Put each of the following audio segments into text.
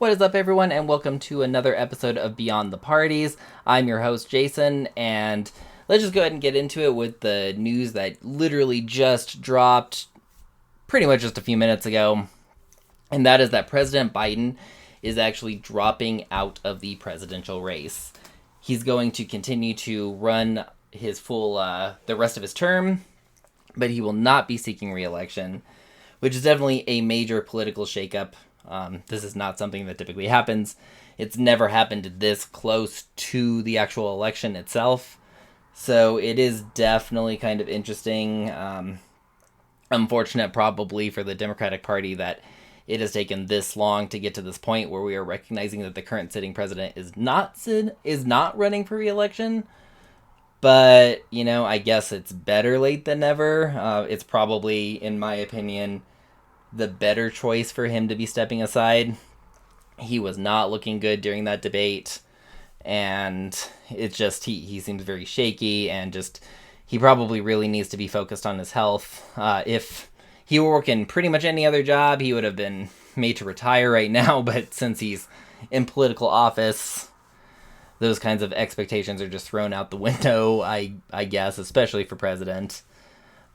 What is up, everyone, and welcome to another episode of Beyond the Parties. I'm your host, Jason, and let's just go ahead and get into it with the news that literally just dropped pretty much just a few minutes ago, and that is that President Biden is actually dropping out of the presidential race. He's going to continue to run his the rest of his term, but he will not be seeking re-election, which is definitely a major political shakeup. This is not something that typically happens. It's never happened this close to the actual election itself. So it is definitely kind of interesting. Unfortunate probably for the Democratic Party that it has taken this long to get to this point where we are recognizing that the current sitting president is not running for re-election. But, I guess it's better late than never. It's probably, in my opinion, the better choice for him to be stepping aside. He was not looking good during that debate, and it's just he seems very shaky, and just he probably really needs to be focused on his health. If he were working pretty much any other job, he would have been made to retire right now, but since he's in political office, those kinds of expectations are just thrown out the window, I guess, especially for president.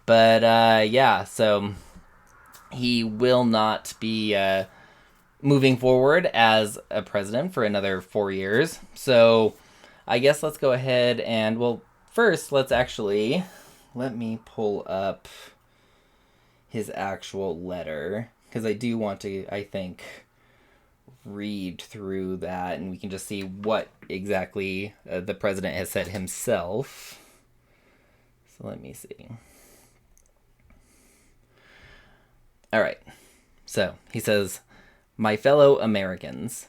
But yeah, so he will not be moving forward as a president for another 4 years. So I guess let's go ahead and, well, first let me pull up his actual letter, because I do want to, I think, read through that, and we can just see what exactly the president has said himself. So let me see. All right. So he says, "My fellow Americans,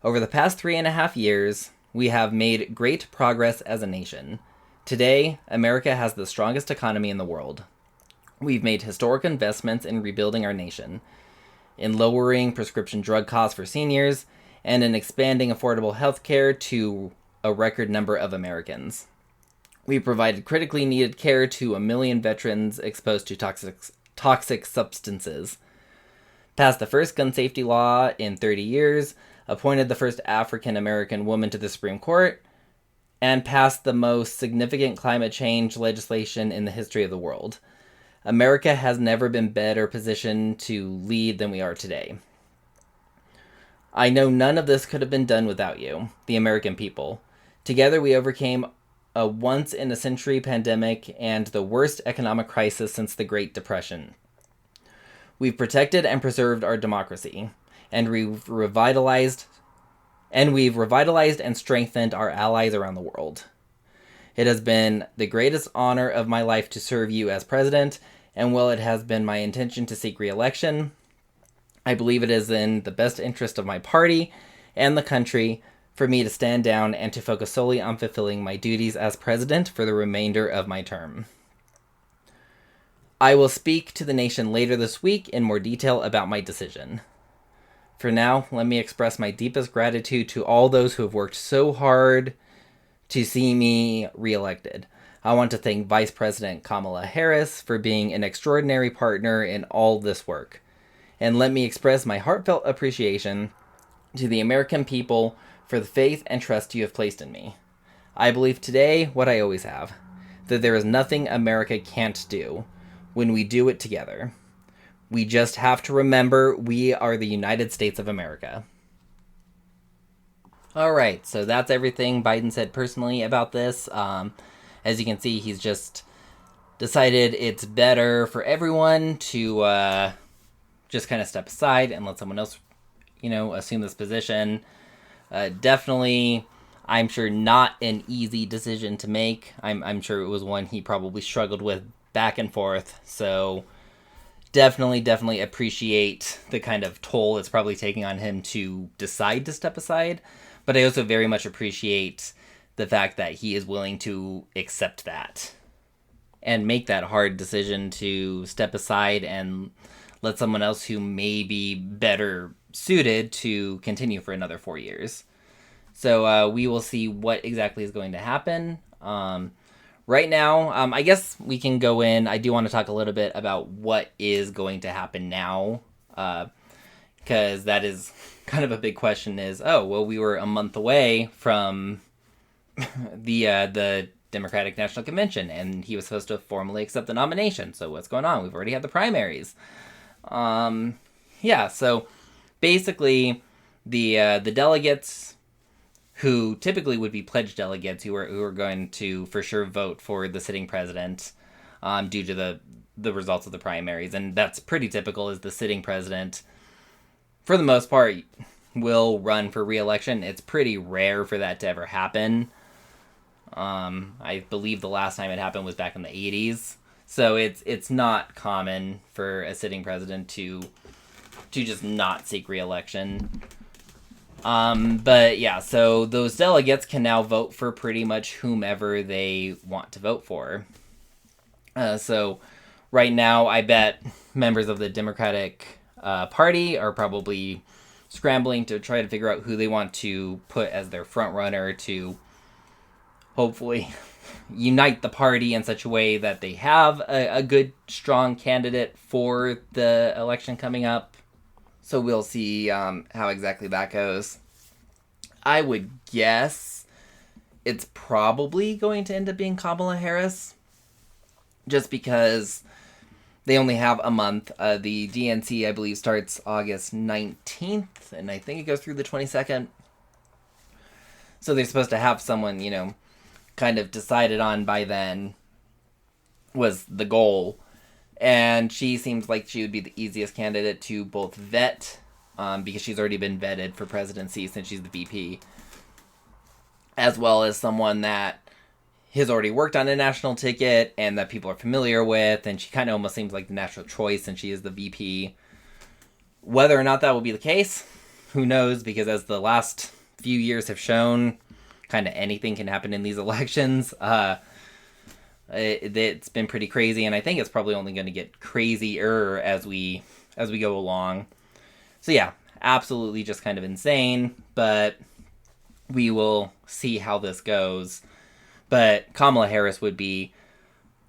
over the past 3.5 years, we have made great progress as a nation. Today, America has the strongest economy in the world. We've made historic investments in rebuilding our nation, in lowering prescription drug costs for seniors, and in expanding affordable health care to a record number of Americans. We provided critically needed care to 1 million veterans exposed to toxic substances, passed the first gun safety law in 30 years, appointed the first African American woman to the Supreme Court, and passed the most significant climate change legislation in the history of the world. America has never been better positioned to lead than we are today. I know none of this could have been done without you, the American people. Together we overcame a once-in-a-century pandemic and the worst economic crisis since the Great Depression. We've protected and preserved our democracy, and we've revitalized and strengthened our allies around the world. It has been the greatest honor of my life to serve you as president, and while it has been my intention to seek re-election, I believe it is in the best interest of my party and the country for me to stand down and to focus solely on fulfilling my duties as president for the remainder of my term. I will speak to the nation later this week in more detail about my decision. For now, let me express my deepest gratitude to all those who have worked so hard to see me reelected. I want to thank Vice President Kamala Harris for being an extraordinary partner in all this work. And let me express my heartfelt appreciation to the American people for the faith and trust you have placed in me. I believe today what I always have, that there is nothing America can't do when we do it together. We just have to remember we are the United States of America." All right, so that's everything Biden said personally about this. As you can see, he's just decided it's better for everyone to just kind of step aside and let someone else, assume this position. Definitely, I'm sure not an easy decision to make. I'm sure it was one he probably struggled with back and forth. So definitely appreciate the kind of toll it's probably taking on him to decide to step aside. But I also very much appreciate the fact that he is willing to accept that and make that hard decision to step aside and let someone else who may be better suited to continue for another 4 years. So we will see what exactly is going to happen. Right now, I guess we can go in. I do want to talk a little bit about what is going to happen now. because that is kind of a big question is, oh, well, we were a month away from the Democratic National Convention, and he was supposed to formally accept the nomination. So what's going on? We've already had the primaries. Yeah, so basically the delegates who typically would be pledged delegates who are going to for sure vote for the sitting president due to the results of the primaries, and that's pretty typical, is the sitting president for the most part will run for re-election. It's pretty rare for that to ever happen. I believe the last time it happened was back in the 80s. So it's not common for a sitting president to just not seek re-election. But yeah, so those delegates can now vote for pretty much whomever they want to vote for. So right now, I bet members of the Democratic Party are probably scrambling to try to figure out who they want to put as their front runner to hopefully unite the party in such a way that they have a good, strong candidate for the election coming up. So we'll see how exactly that goes. I would guess it's probably going to end up being Kamala Harris, just because they only have a month. The DNC, I believe, starts August 19th, and I think it goes through the 22nd. So they're supposed to have someone, kind of decided on by then, was the goal. And she seems like she would be the easiest candidate to both vet, because she's already been vetted for presidency since she's the VP, as well as someone that has already worked on a national ticket and that people are familiar with, and she kind of almost seems like the natural choice since she is the VP. Whether or not that will be the case, who knows, because as the last few years have shown, kind of anything can happen in these elections. It's been pretty crazy, and I think it's probably only going to get crazier as we go along. So yeah, absolutely just kind of insane, but we will see how this goes. But Kamala Harris would be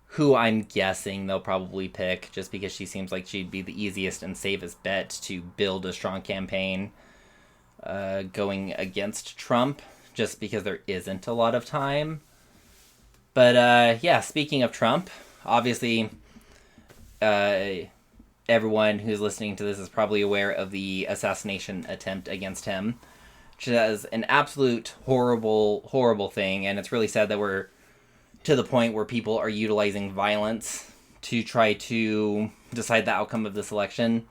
who I'm guessing they'll probably pick, just because she seems like she'd be the easiest and safest bet to build a strong campaign going against Trump, just because there isn't a lot of time. But yeah, speaking of Trump, obviously everyone who's listening to this is probably aware of the assassination attempt against him, which is an absolute horrible, horrible thing. And it's really sad that we're to the point where people are utilizing violence to try to decide the outcome of this election.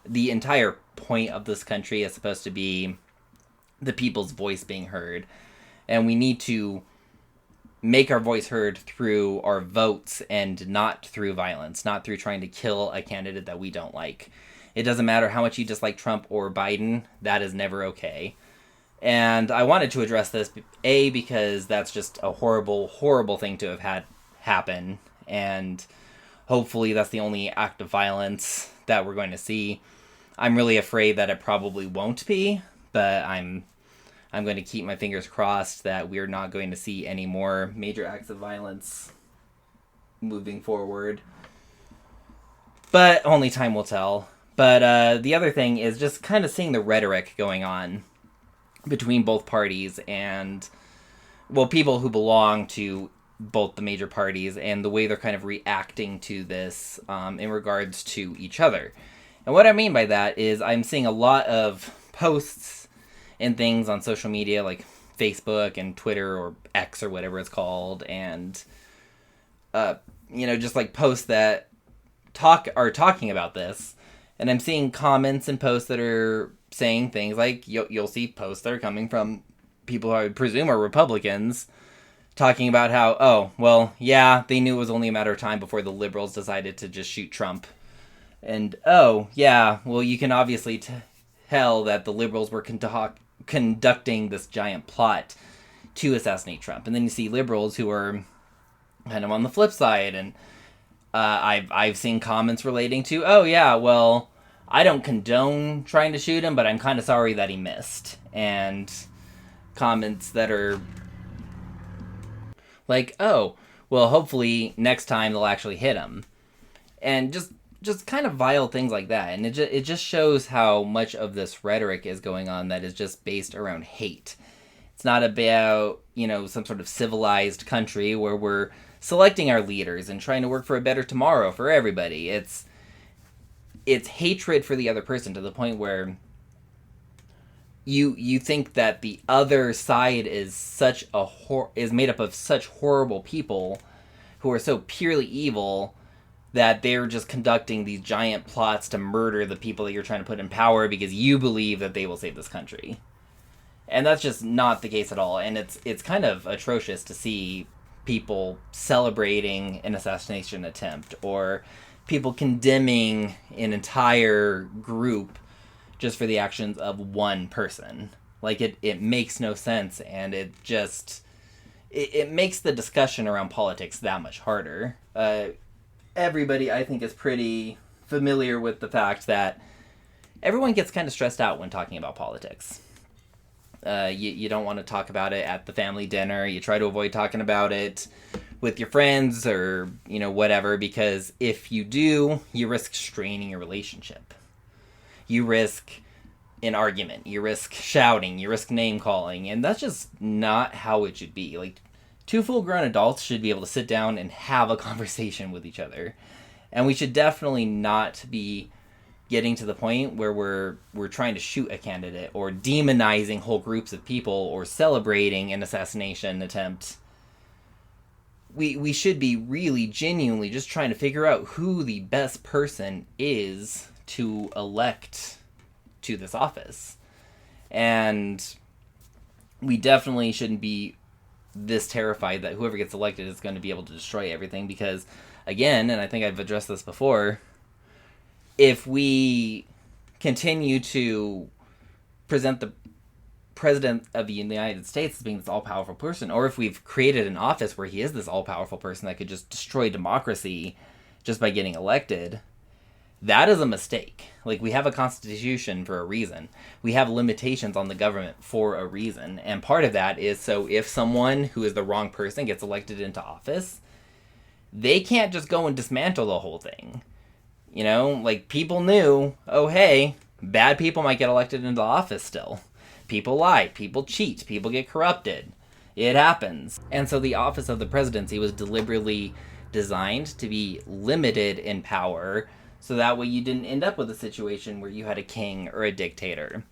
The entire point of this country is supposed to be the people's voice being heard. And we need to make our voice heard through our votes and not through violence, not through trying to kill a candidate that we don't like. It doesn't matter how much you dislike Trump or Biden, that is never okay. And I wanted to address this, A, because that's just a horrible, horrible thing to have had happen, and hopefully that's the only act of violence that we're going to see. I'm really afraid that it probably won't be, but I'm going to keep my fingers crossed that we're not going to see any more major acts of violence moving forward. But only time will tell. But the other thing is just kind of seeing the rhetoric going on between both parties and, well, people who belong to both the major parties and the way they're kind of reacting to this in regards to each other. And what I mean by that is I'm seeing a lot of posts and things on social media like Facebook and Twitter or X or whatever it's called, and just like posts that are talking about this, and I'm seeing comments and posts that are saying things like you'll see posts that are coming from people who I would presume are Republicans talking about how, oh, well, yeah, they knew it was only a matter of time before the liberals decided to just shoot Trump. And, oh, yeah, well, you can obviously tell that the liberals were conducting this giant plot to assassinate Trump. And then you see liberals who are kind of on the flip side. And I've seen comments relating to, oh, yeah, well, I don't condone trying to shoot him, but I'm kind of sorry that he missed. And comments that are like, oh, well, hopefully next time they'll actually hit him. And just just kind of vile things like that. And it just shows how much of this rhetoric is going on that is just based around hate. It's not about, some sort of civilized country where we're selecting our leaders and trying to work for a better tomorrow for everybody. It's hatred for the other person to the point where you think that the other side is is made up of such horrible people who are so purely evil that they're just conducting these giant plots to murder the people that you're trying to put in power because you believe that they will save this country. And that's just not the case at all. And it's kind of atrocious to see people celebrating an assassination attempt or people condemning an entire group just for the actions of one person. Like, it makes no sense, and it makes the discussion around politics that much harder. Everybody, I think, is pretty familiar with the fact that everyone gets kind of stressed out when talking about politics. You don't want to talk about it at the family dinner. You try to avoid talking about it with your friends or, whatever, because if you do, you risk straining your relationship. You risk an argument. You risk shouting. You risk name calling. And that's just not how it should be. Like, two full-grown adults should be able to sit down and have a conversation with each other. And we should definitely not be getting to the point where we're trying to shoot a candidate or demonizing whole groups of people or celebrating an assassination attempt. We should be really genuinely just trying to figure out who the best person is to elect to this office. And we definitely shouldn't be this terrified that whoever gets elected is going to be able to destroy everything, because, again, and I think I've addressed this before, if we continue to present the president of the United States as being this all-powerful person, or if we've created an office where he is this all-powerful person that could just destroy democracy just by getting elected, that is a mistake. Like, we have a constitution for a reason. We have limitations on the government for a reason. And part of that is so if someone who is the wrong person gets elected into office, they can't just go and dismantle the whole thing. Like, people knew, oh, hey, bad people might get elected into office still. People lie, people cheat, people get corrupted. It happens. And so the office of the presidency was deliberately designed to be limited in power, so that way you didn't end up with a situation where you had a king or a dictator.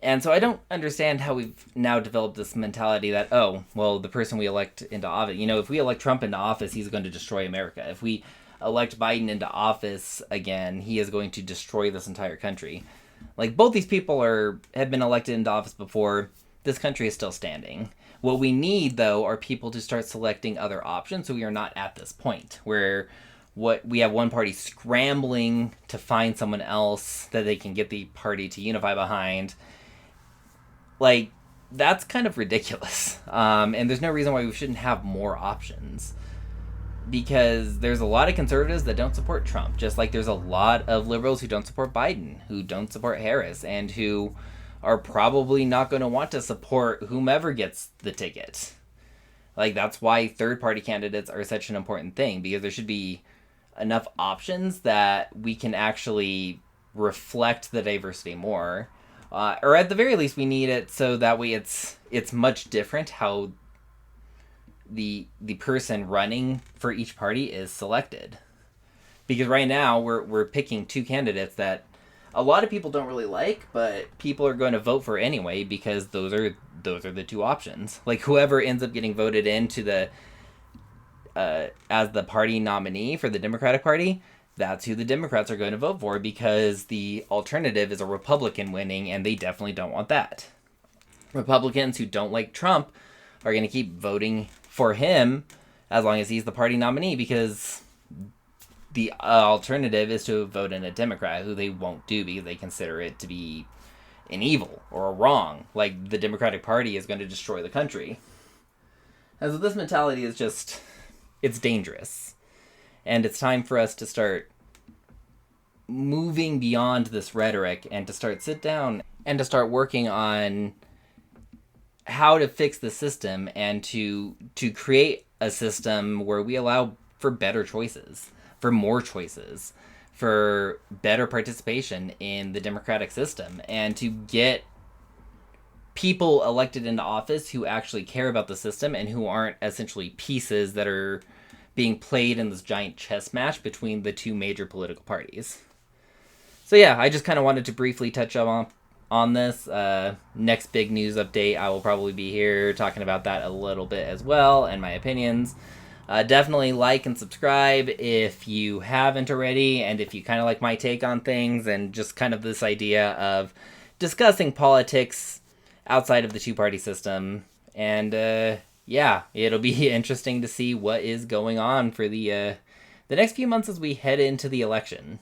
And so I don't understand how we've now developed this mentality that, oh, well, the person we elect into office, if we elect Trump into office, he's going to destroy America. If we elect Biden into office again, he is going to destroy this entire country. Like, both these people have been elected into office before. This country is still standing. What we need, though, are people to start selecting other options, so we are not at this point where we have one party scrambling to find someone else that they can get the party to unify behind. Like, that's kind of ridiculous. And there's no reason why we shouldn't have more options. Because there's a lot of conservatives that don't support Trump, just like there's a lot of liberals who don't support Biden, who don't support Harris, and who are probably not going to want to support whomever gets the ticket. Like, that's why third-party candidates are such an important thing, because there should be enough options that we can actually reflect the diversity more. Or at the very least, we need it so that way it's much different how the person running for each party is selected. Because right now we're picking two candidates that a lot of people don't really like, but people are going to vote for anyway because those are the two options. Like, whoever ends up getting voted into the as the party nominee for the Democratic Party, that's who the Democrats are going to vote for, because the alternative is a Republican winning, and they definitely don't want that. Republicans who don't like Trump are going to keep voting for him as long as he's the party nominee, because the alternative is to vote in a Democrat, who they won't do because they consider it to be an evil or a wrong. Like, the Democratic Party is going to destroy the country. And so this mentality is just, it's dangerous. And it's time for us to start moving beyond this rhetoric and to sit down and to start working on how to fix the system and to create a system where we allow for better choices, for more choices, for better participation in the democratic system, and to get people elected into office who actually care about the system and who aren't essentially pieces that are being played in this giant chess match between the two major political parties. So yeah, I just kind of wanted to briefly touch on this. Next big news update, I will probably be here talking about that a little bit as well and my opinions. Definitely like and subscribe if you haven't already, and if you kind of like my take on things and just kind of this idea of discussing politics outside of the two-party system. And yeah, it'll be interesting to see what is going on for the next few months as we head into the election.